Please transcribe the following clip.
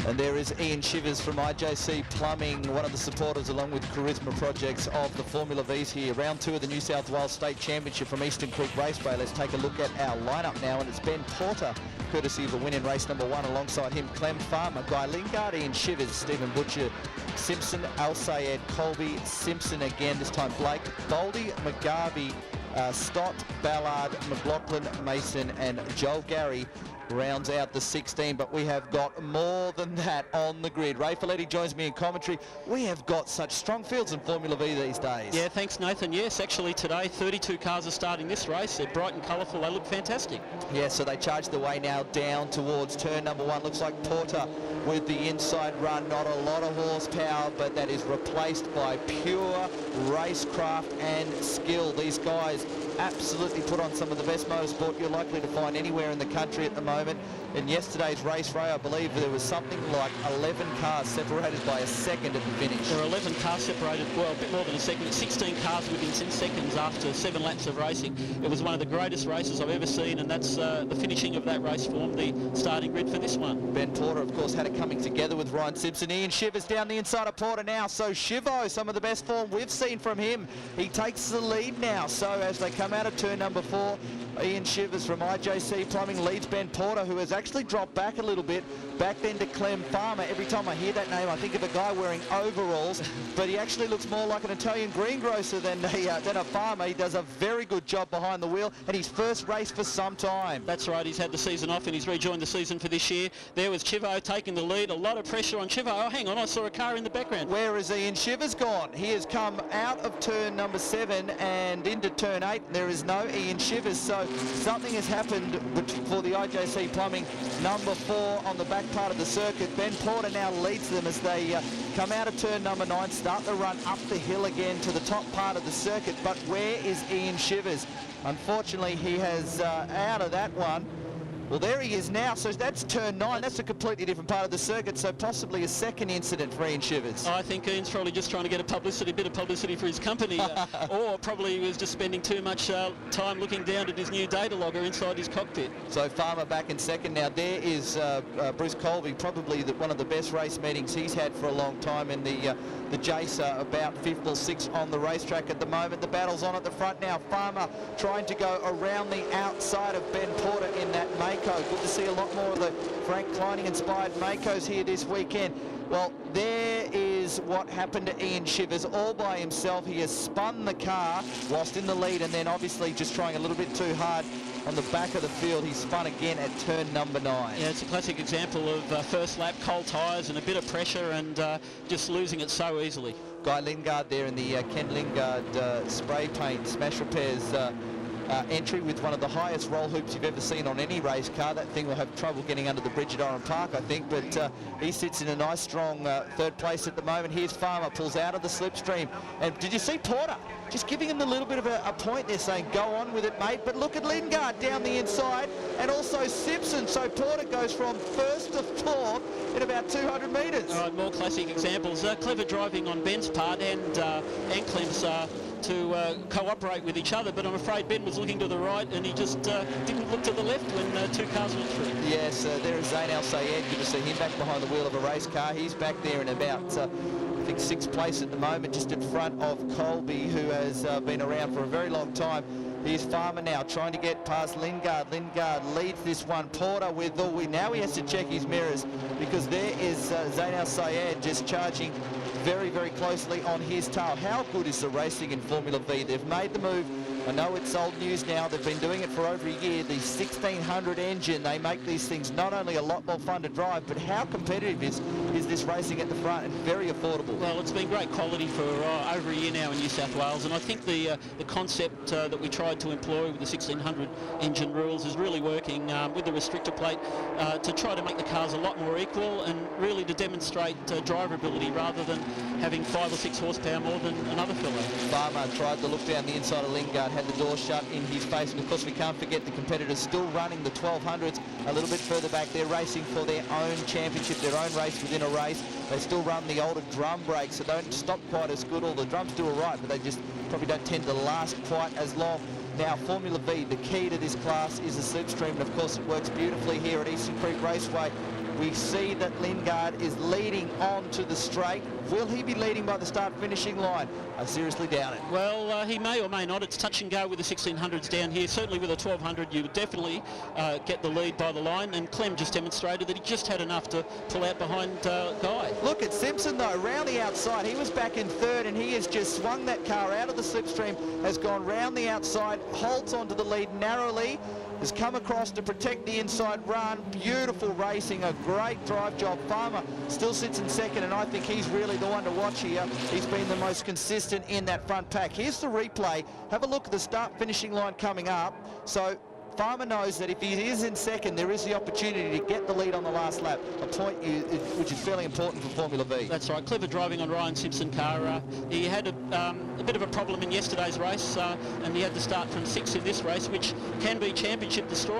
And there is Ian Shivers from IJC Plumbing, one of the supporters along with Charisma Projects of the Formula V's here. Round 2 of the New South Wales State Championship from Eastern Creek Raceway. Let's take a look at our lineup now, and it's Ben Porter, courtesy of a win in race number 1. Alongside him, Clem Farmer, Guy Lingard, Ian Shivers, Stephen Butcher, Simpson, Al Sayed, Colby, Simpson again, this time Blake, Boldy, McGarvey, Stott, Ballard, McLaughlin, Mason and Joel Gary rounds out the 16, but we have got more than that on the grid. Ray Folletti joins me in commentary. We have got such strong fields in Formula V these days. Yeah, thanks Nathan. Yes, actually today 32 cars are starting this race. They're bright and colourful. They look fantastic. Yeah, so they charge the way now down towards turn number 1. Looks like Porter with the inside run. Not a lot of horsepower, but that is replaced by pure racecraft and skill. These guys absolutely put on some of the best motorsport you're likely to find anywhere in the country at the moment. In yesterday's race, Ray, I believe there was something like 11 cars separated by a second at the finish. There are 11 cars separated, well, a bit more than a second. 16 cars within 10 seconds after 7 laps of racing. It was one of the greatest races I've ever seen, and that's the finishing of that race formed the starting grid for this one. Ben Porter, of course, had it coming together with Ryan Simpson. Ian Shivers down the inside of Porter now. So Shivo, some of the best form we've seen from him. He takes the lead now. So as they come out of turn number 4, Ian Shivers from IJC Plumbing leads Ben Porter, who has actually dropped back a little bit. Back then to Clem Farmer. Every time I hear that name, I think of a guy wearing overalls, but he actually looks more like an Italian greengrocer than a farmer. He does a very good job behind the wheel, and his first race for some time. That's right, he's had the season off and he's rejoined the season for this year. There was Chivo taking the lead. A lot of pressure on Chivo. Oh, hang on, I saw a car in the background. Where is Ian Shivers gone? He has come out of turn number 7 and into turn 8. There is no Ian Shivers, so something has happened for the IJC Plumbing number 4 on the back part of the circuit. Ben Porter now leads them as they come out of turn number 9, start the run up the hill again to the top part of the circuit. But where is Ian Shivers? Unfortunately, he has out of that one. Well, there he is now, so that's turn 9. That's a completely different part of the circuit, so possibly a second incident for Ian Shivers. I think Ian's probably just trying to get a bit of publicity for his company, or probably he was just spending too much time looking down at his new data logger inside his cockpit. So Farmer back in second now. There is Bruce Colby, probably one of the best race meetings he's had for a long time in the Jace, about 5th or 6th on the racetrack at the moment. The battle's on at the front now. Farmer trying to go around the outside of Ben Porter in that Mako. Good to see a lot more of the Frank Kleining-inspired Makos here this weekend. Well, there is what happened to Ian Shivers all by himself. He has spun the car whilst in the lead, and then obviously just trying a little bit too hard on the back of the field. He spun again at turn number 9. Yeah, it's a classic example of first lap, cold tyres and a bit of pressure, and just losing it so easily. Guy Lingard there in the Ken Lingard spray paint smash repairs entry with one of the highest roll hoops you've ever seen on any race car. That thing will have trouble getting under the bridge at Oran Park, I think, but he sits in a nice strong 3rd place at the moment. Here's Farmer, pulls out of the slipstream, and did you see Porter just giving him a little bit of a point there, saying go on with it, mate? But look at Lingard down the inside, and also Simpson. So Porter goes from 1st to 4th in about 200 metres. All right, more classic examples. Clever driving on Ben's part and Clem's to cooperate with each other, but I'm afraid Ben was looking to the right and he just didn't look to the left when 2 cars went through. Yes, there is Zain Al Sayed. Good to see him back behind the wheel of a race car. He's back there in about I think 6th place at the moment, just in front of Colby, who has been around for a very long time. Here's Farmer now trying to get past Lingard. Lingard leads this one. Porter with now he has to check his mirrors, because there is Zain Al Sayed just charging very, very closely on his tail. How good is the racing in Formula V? They've made the move. I know it's old news now. They've been doing it for over a year. The 1600 engine, they make these things not only a lot more fun to drive, but how competitive is this racing at the front, and very affordable. Well, it's been great quality for over a year now in New South Wales, and I think the concept that we tried to employ with the 1600 engine rules is really working with the restrictor plate to try to make the cars a lot more equal, and really to demonstrate driverability rather than having 5 or 6 horsepower more than another fellow. Farmer tried to look down the inside of Lingard, had the door shut in his face, and of course we can't forget the competitors still running the 1200s a little bit further back. They're racing for their own championship, their own race within a race. They still run the older drum brakes, so don't stop quite as good. All the drums do all right, but they just probably don't tend to last quite as long. Now, Formula V, the key to this class is the slipstream, and of course it works beautifully here at Eastern Creek Raceway. We see that Lingard is leading on to the straight. Will he be leading by the start-finishing line? I seriously doubt it. Well, he may or may not. It's touch and go with the 1600s down here. Certainly with a 1200, you would definitely get the lead by the line, and Clem just demonstrated that he just had enough to pull out behind Guy. Look at Simpson, though, round the outside. He was back in third, and he has just swung that car out of the slipstream, has gone round the outside, holds onto the lead narrowly, has come across to protect the inside run. Beautiful racing, a great drive job. Farmer still sits in second, and I think he's really the one to watch here. He's been the most consistent in that front pack. Here's the replay. Have a look at the start-finishing line coming up. So Farmer knows that if he is in second, there is the opportunity to get the lead on the last lap, a point which is fairly important for Formula V. That's right. Clever driving on Ryan Simpson car. He had a bit of a problem in yesterday's race, and he had to start from 6th in this race, which can be championship destroying.